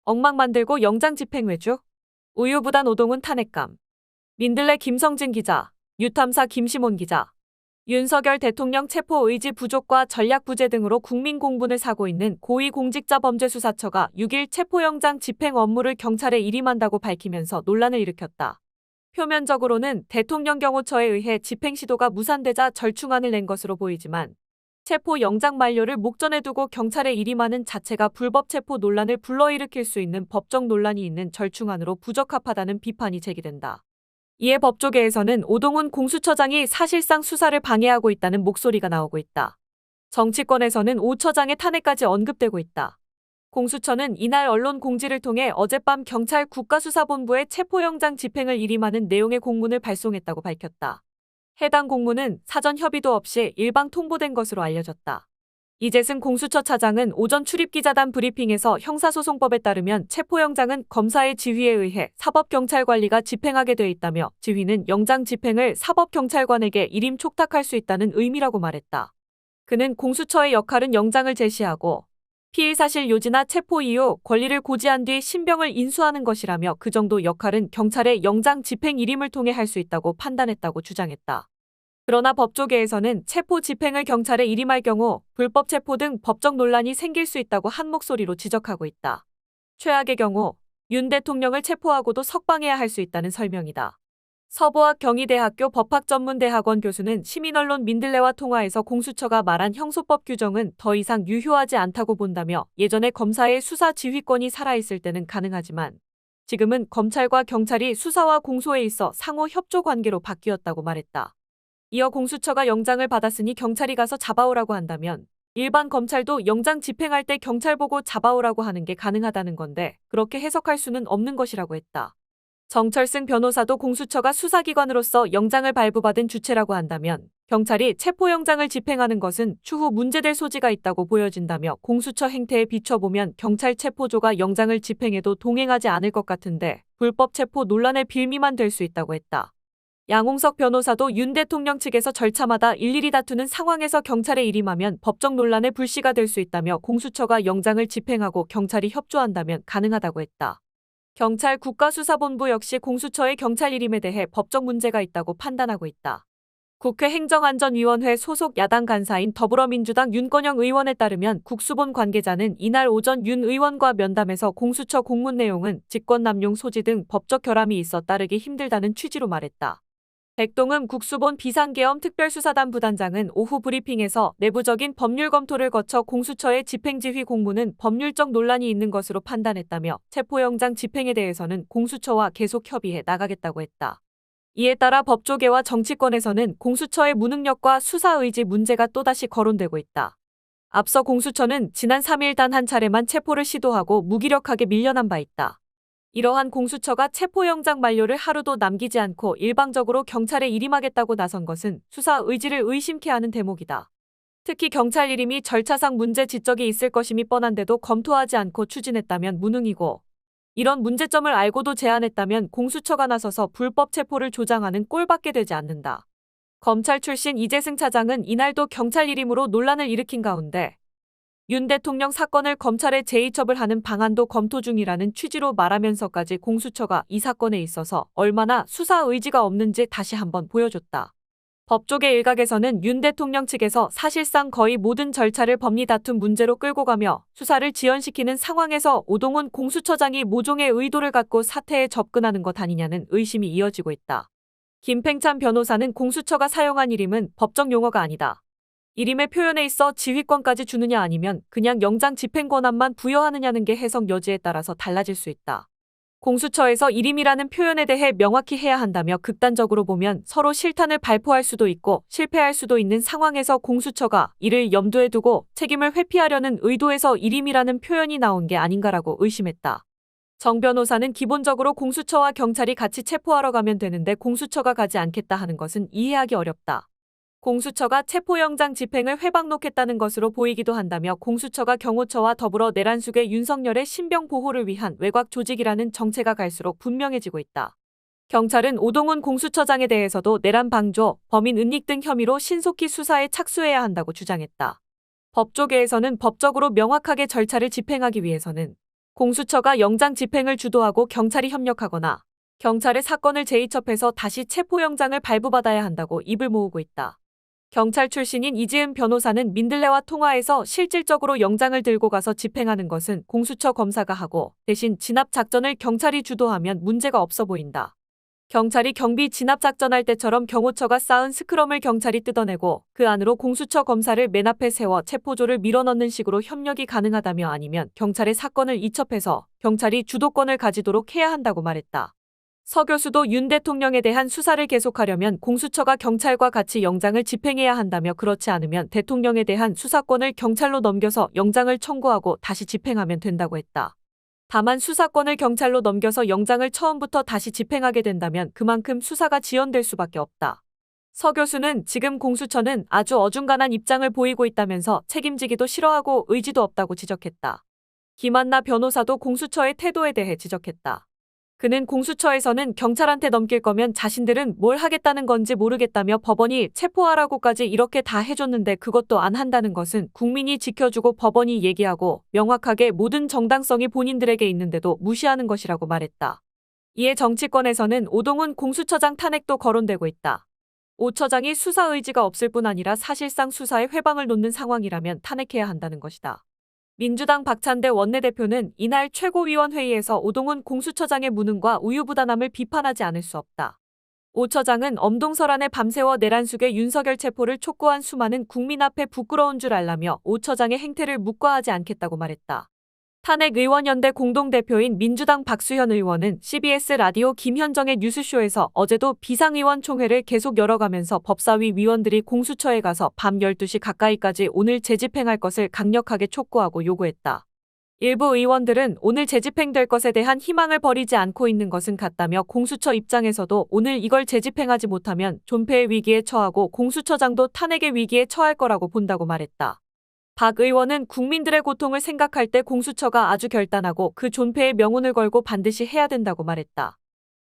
엉망 만들고 영장 집행 외주. 우유부단 오동훈 탄핵감. 민들레 김성진 기자. 유탐사 김시몬 기자. 윤석열 대통령 체포 의지 부족과 전략 부재 등으로 국민 공분을 사고 있는 고위공직자범죄수사처가 6일 체포영장 집행 업무를 경찰에 일임한다고 밝히면서 논란을 일으켰다. 표면적으로는 대통령 경호처에 의해 집행 시도가 무산되자 절충안을 낸 것으로 보이지만 체포 영장 만료를 목전에 두고 경찰에 일임하는 자체가 불법 체포 논란을 불러일으킬 수 있는 법적 논란이 있는 절충안으로 부적합하다는 비판이 제기된다. 이에 법조계에서는 오동훈 공수처장이 사실상 수사를 방해하고 있다는 목소리가 나오고 있다. 정치권에서는 오 처장의 탄핵까지 언급되고 있다. 공수처는 이날 언론 공지를 통해 어젯밤 경찰 국가수사본부에 체포영장 집행을 일임하는 내용의 공문을 발송했다고 밝혔다. 해당 공문은 사전 협의도 없이 일방 통보된 것으로 알려졌다. 이재승 공수처 차장은 오전 출입기자단 브리핑에서 형사소송법에 따르면 체포영장은 검사의 지휘에 의해 사법경찰관리가 집행하게 돼 있다며 지휘는 영장 집행을 사법경찰관에게 일임 촉탁할 수 있다는 의미라고 말했다. 그는 공수처의 역할은 영장을 제시하고 피의사실 요지나 체포 이후 권리를 고지한 뒤 신병을 인수하는 것이라며 그 정도 역할은 경찰의 영장 집행 일임을 통해 할 수 있다고 판단했다고 주장했다. 그러나 법조계에서는 체포 집행을 경찰에 일임할 경우 불법 체포 등 법적 논란이 생길 수 있다고 한 목소리로 지적하고 있다. 최악의 경우 윤 대통령을 체포하고도 석방해야 할 수 있다는 설명이다. 서부학 경희대학교 법학전문대학원 교수는 시민언론 민들레와 통화에서 공수처가 말한 형소법 규정은 더 이상 유효하지 않다고 본다며 예전에 검사의 수사 지휘권이 살아있을 때는 가능하지만 지금은 검찰과 경찰이 수사와 공소에 있어 상호 협조 관계로 바뀌었다고 말했다. 이어 공수처가 영장을 받았으니 경찰이 가서 잡아오라고 한다면 일반 검찰도 영장 집행할 때 경찰 보고 잡아오라고 하는 게 가능하다는 건데 그렇게 해석할 수는 없는 것이라고 했다. 정철승 변호사도 공수처가 수사기관으로서 영장을 발부받은 주체라고 한다면 경찰이 체포영장을 집행하는 것은 추후 문제될 소지가 있다고 보여진다며 공수처 행태에 비춰보면 경찰 체포조가 영장을 집행해도 동행하지 않을 것 같은데 불법 체포 논란의 빌미만 될 수 있다고 했다. 양홍석 변호사도 윤 대통령 측에서 절차마다 일일이 다투는 상황에서 경찰에 일임하면 법적 논란의 불씨가 될 수 있다며 공수처가 영장을 집행하고 경찰이 협조한다면 가능하다고 했다. 경찰 국가수사본부 역시 공수처의 경찰 일임에 대해 법적 문제가 있다고 판단하고 있다. 국회 행정안전위원회 소속 야당 간사인 더불어민주당 윤건영 의원에 따르면 국수본 관계자는 이날 오전 윤 의원과 면담에서 공수처 공문 내용은 직권남용 소지 등 법적 결함이 있어 따르기 힘들다는 취지로 말했다. 백동흠 국수본 비상계엄 특별수사단 부단장은 오후 브리핑에서 내부적인 법률 검토를 거쳐 공수처의 집행지휘 공문은 법률적 논란이 있는 것으로 판단했다며 체포영장 집행에 대해서는 공수처와 계속 협의해 나가겠다고 했다. 이에 따라 법조계와 정치권에서는 공수처의 무능력과 수사 의지 문제가 또다시 거론되고 있다. 앞서 공수처는 지난 3일 단 한 차례만 체포를 시도하고 무기력하게 밀려난 바 있다. 이러한 공수처가 체포영장 만료를 하루도 남기지 않고 일방적으로 경찰에 일임하겠다고 나선 것은 수사 의지를 의심케 하는 대목이다. 특히 경찰 일임이 절차상 문제 지적이 있을 것임이 뻔한데도 검토하지 않고 추진했다면 무능이고 이런 문제점을 알고도 제안했다면 공수처가 나서서 불법 체포를 조장하는 꼴밖에 되지 않는다. 검찰 출신 이재승 차장은 이날도 경찰 일임으로 논란을 일으킨 가운데 윤 대통령 사건을 검찰에 재이첩을 방안도 검토 중이라는 취지로 말하면서까지 공수처가 이 사건에 있어서 얼마나 수사 의지가 없는지 다시 한번 보여줬다. 법조계 일각에서는 윤 대통령 측에서 사실상 거의 모든 절차를 법리 다툼 문제로 끌고 가며 수사를 지연시키는 상황에서 오동훈 공수처장이 모종의 의도를 갖고 사태에 접근하는 것 아니냐는 의심이 이어지고 있다. 김팽찬 변호사는 공수처가 사용한 일임은 법적 용어가 아니다. 일임의 표현에 있어 지휘권까지 주느냐 아니면 그냥 영장 집행 권한만 부여하느냐는 게 해석 여지에 따라서 달라질 수 있다. 공수처에서 일임이라는 표현에 대해 명확히 해야 한다며 극단적으로 보면 서로 실탄을 발포할 수도 있고 실패할 수도 있는 상황에서 공수처가 이를 염두에 두고 책임을 회피하려는 의도에서 일임이라는 표현이 나온 게 아닌가라고 의심했다. 정 변호사는 기본적으로 공수처와 경찰이 같이 체포하러 가면 되는데 공수처가 가지 않겠다 하는 것은 이해하기 어렵다. 공수처가 체포영장 집행을 회방놓겠다는 것으로 보이기도 한다며 공수처가 경호처와 더불어 내란숙의 윤석열의 신병 보호를 위한 외곽 조직이라는 정체가 갈수록 분명해지고 있다. 경찰은 오동훈 공수처장에 대해서도 내란 방조, 범인 은닉 등 혐의로 신속히 수사에 착수해야 한다고 주장했다. 법조계에서는 법적으로 명확하게 절차를 집행하기 위해서는 공수처가 영장 집행을 주도하고 경찰이 협력하거나 경찰의 사건을 재이첩해서 다시 체포영장을 발부받아야 한다고 입을 모으고 있다. 경찰 출신인 이지은 변호사는 민들레와 통화해서 실질적으로 영장을 들고 가서 집행하는 것은 공수처 검사가 하고 대신 진압 작전을 경찰이 주도하면 문제가 없어 보인다. 경찰이 경비 진압 작전할 때처럼 경호처가 쌓은 스크럼을 경찰이 뜯어내고 그 안으로 공수처 검사를 맨 앞에 세워 체포조를 밀어넣는 식으로 협력이 가능하다며 아니면 경찰의 사건을 이첩해서 경찰이 주도권을 가지도록 해야 한다고 말했다. 서 교수도 윤 대통령에 대한 수사를 계속하려면 공수처가 경찰과 같이 영장을 집행해야 한다며 그렇지 않으면 대통령에 대한 수사권을 경찰로 넘겨서 영장을 청구하고 다시 집행하면 된다고 했다. 다만 수사권을 경찰로 넘겨서 영장을 처음부터 다시 집행하게 된다면 그만큼 수사가 지연될 수밖에 없다. 서 교수는 지금 공수처는 아주 어중간한 입장을 보이고 있다면서 책임지기도 싫어하고 의지도 없다고 지적했다. 김한나 변호사도 공수처의 태도에 대해 지적했다. 그는 공수처에서는 경찰한테 넘길 거면 자신들은 뭘 하겠다는 건지 모르겠다며 법원이 체포하라고까지 이렇게 다 해줬는데 그것도 안 한다는 것은 국민이 지켜주고 법원이 얘기하고 명확하게 모든 정당성이 본인들에게 있는데도 무시하는 것이라고 말했다. 이에 정치권에서는 오동훈 공수처장 탄핵도 거론되고 있다. 오 처장이 수사 의지가 없을 뿐 아니라 사실상 수사에 회방을 놓는 상황이라면 탄핵해야 한다는 것이다. 민주당 박찬대 원내대표는 이날 최고위원회의에서 오동훈 공수처장의 무능과 우유부단함을 비판하지 않을 수 없다. 오 처장은 엄동설안에 밤새워 내란숙의 윤석열 체포를 촉구한 수많은 국민 앞에 부끄러운 줄 알라며 오 처장의 행태를 묵과하지 않겠다고 말했다. 탄핵의원연대 공동대표인 민주당 박수현 의원은 CBS 라디오 김현정의 뉴스쇼에서 어제도 비상의원 총회를 계속 열어가면서 법사위 위원들이 공수처에 가서 밤 12시 가까이까지 오늘 재집행할 것을 강력하게 촉구하고 요구했다. 일부 의원들은 오늘 재집행될 것에 대한 희망을 버리지 않고 있는 것은 같다며 공수처 입장에서도 오늘 이걸 재집행하지 못하면 존폐의 위기에 처하고 공수처장도 탄핵의 위기에 처할 거라고 본다고 말했다. 박 의원은 국민들의 고통을 생각할 때 공수처가 아주 결단하고 그 존폐의 명운을 걸고 반드시 해야 된다고 말했다.